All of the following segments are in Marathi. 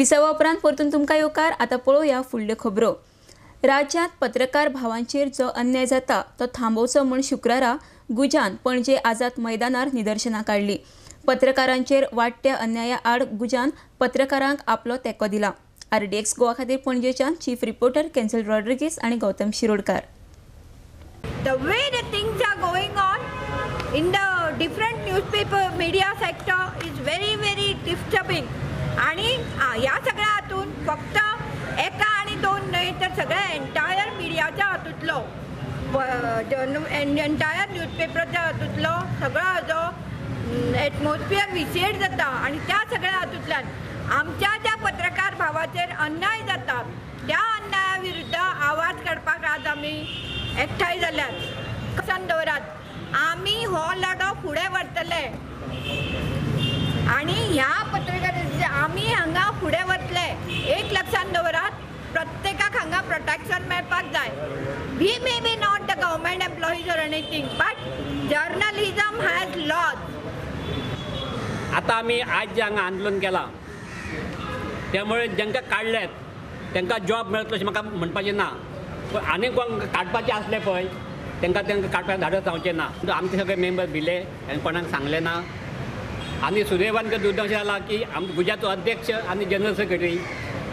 विसावा उपरांत परतून तुमकां येवकार. आतां पळोवया फुडल्यो खबरो. राज्यांत पत्रकार भावांचेर जो अन्याय जाता तो थांबोवचो म्हूण शुक्रारा गुजान पणजे आझाद मैदानार निदर्शनां काडली. पत्रकारांचेर वाडट्या अन्याया आड गुजान पत्रकारांक आपलो तेंको दिला. RDX गोवा खातीर पणजेच्यान चीफ रिपोर्टर केन्सल रॉड्रिगीस आनी Gautam Shirodkar. The way the things are going on in the different newspaper media sector is very disturbing. आणि या सगळ्या हातून फक्त एका आणि दोन न्हय तर सगळ्या एंटायर मिडियाच्या हातूंतलो एंटायर न्यूजपेपराच्या हातूंतलो सगळो जो एटमॉस्फियर विशेड जाता आणि त्या सगळ्या हातूंतल्यान आमच्या ज्या पत्रकार भावाचेर अन्याय जाता त्या अन्याया विरुद्ध आवाज काडपाक आज आमी एकठांय जाल्यात. लक्षांत दवरात, आमी हो लढो फुडें व्हरतले आणि ह्या पत्रकारांचे आमी हांगा फुडें वतले. एक लक्षांत दवरात, प्रत्येकाक हांगा प्रोटेक्शन मेळपाक जाय. We may be not the government employees or anything, but journalism has laws. आता आम्ही आज जे हांगा आंदोलन केलां त्यामुळे जांकां काडल्यात तांकां जॉब मेळटलो अशें म्हाका म्हणपाचें ना. पण आनीक कोण काडपाचें आसलें पळय तांकां काडपाक धाडत जावचें ना. आमचे सगळे मेंबर भिले आनी कोणाक सांगलें ना. आनी सुदैवान दुर्दैव अशें जालां की गुजरातचो अध्यक्ष आनी जनरल सेक्रेटरी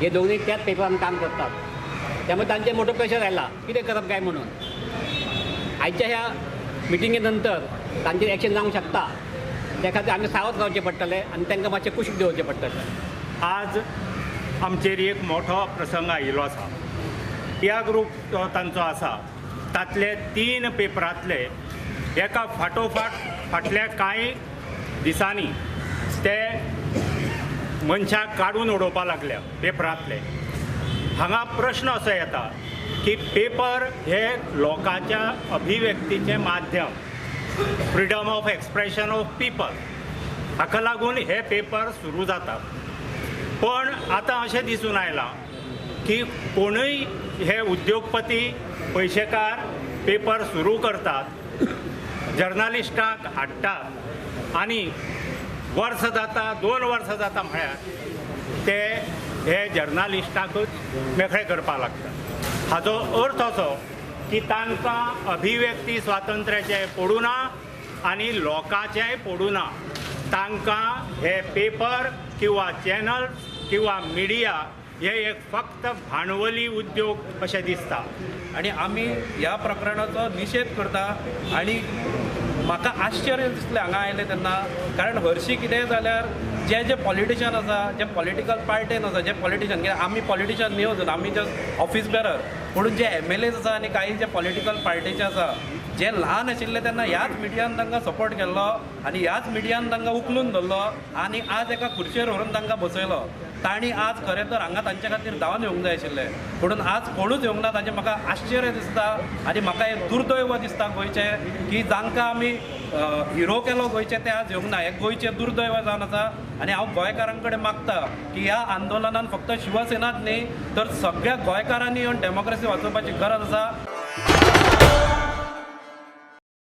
हे दोनूय त्याच पेपरान काम करतात. त्यामुळे तांचेर मोठो प्रेशर आयला कितें करप काय म्हणून. आयच्या ह्या मिटिंगे नंतर तांचेर एक्शन जावंक शकता. त्या खातीर आमी सावध रावचें पडटलें आनी तांकां मातशें कुशीक दवरचें पडटलें. आज आमचेर एक मोठो प्रसंग आयिल्लो आसा. या ग्रूप तांचो आसा तातले 3 पेपरांतले एका फाटोफाट फाटल्या कांय दिसांनी ते मनशाक काडून उडोवपा लागल्या पेपरांतले. हांगा प्रश्न असो येता की पेपर हे लोकांच्या अभिव्यक्तीचें माध्यम, freedom of expression of people, हाका लागून हे पेपर सुरू जातात. पण आतां अशें दिसून आयलां की कोणूय हे उद्योगपती पयशेकार पेपर सुरू करतात, जर्नलिस्टांक हाडटात आनी वर्स जाता 2 वर्सां जाता म्हळ्यार ते हे जर्नलिस्टांकूच मेखळे करपाक लागतात. हाचो अर्थ असो की तांकां अभिव्यक्ती स्वातंत्र्याचें पडूना आनी लोकांचेंय पडूना. तांकां हे पेपर किंवा चॅनल किंवा मिडिया हे एक फक्त भांडवली उद्योग अशें दिसता. आणि आमी ह्या प्रकरणाचो निशेध करता. आणि म्हाका आश्चर्य दिसलें हांगा आयलें तेन्ना, कारण हरशीं कितेंय जाल्यार जे पॉलिटिशन आसा, जे पॉलिटिकल पार्टेन आसा, जे पॉलिटिशन, कित्याक आमी पॉलिटिशन न्ही अजून, आमी जस्ट ऑफीस बेरर, पूण जे MLAs आसा आनी काही जे पॉलिटिकल पार्टीचे आसा जे ल्हान आशिल्ले तेन्ना ह्याच मिडियान तांकां सपोर्ट केल्लो आनी ह्याच मिडियान तांकां उखलून धरलो आनी आज एका खुर्चेर व्हरून तांकां बसयलो. तांणी आज खरें तर हांगा तांचे खातीर धांवन येवंक जाय आशिल्लें, म्हणून आज कोणूच येवंक ना. ताचें म्हाका आश्चर्य दिसता आनी म्हाका एक दुर्दैव दिसता गोंयचें की जांकां आमी हिरो केलो गोंयचे ते आज येवंक ना. हे गोंयचें दुर्दैव जावन आसा. आनी हांव गोंयकारां कडेन मागता की ह्या आंदोलनान फक्त शिवसेनाच न्ही तर सगळ्या गोंयकारांनी येवन डेमोक्रेसी वाचोवपाची गरज आसा.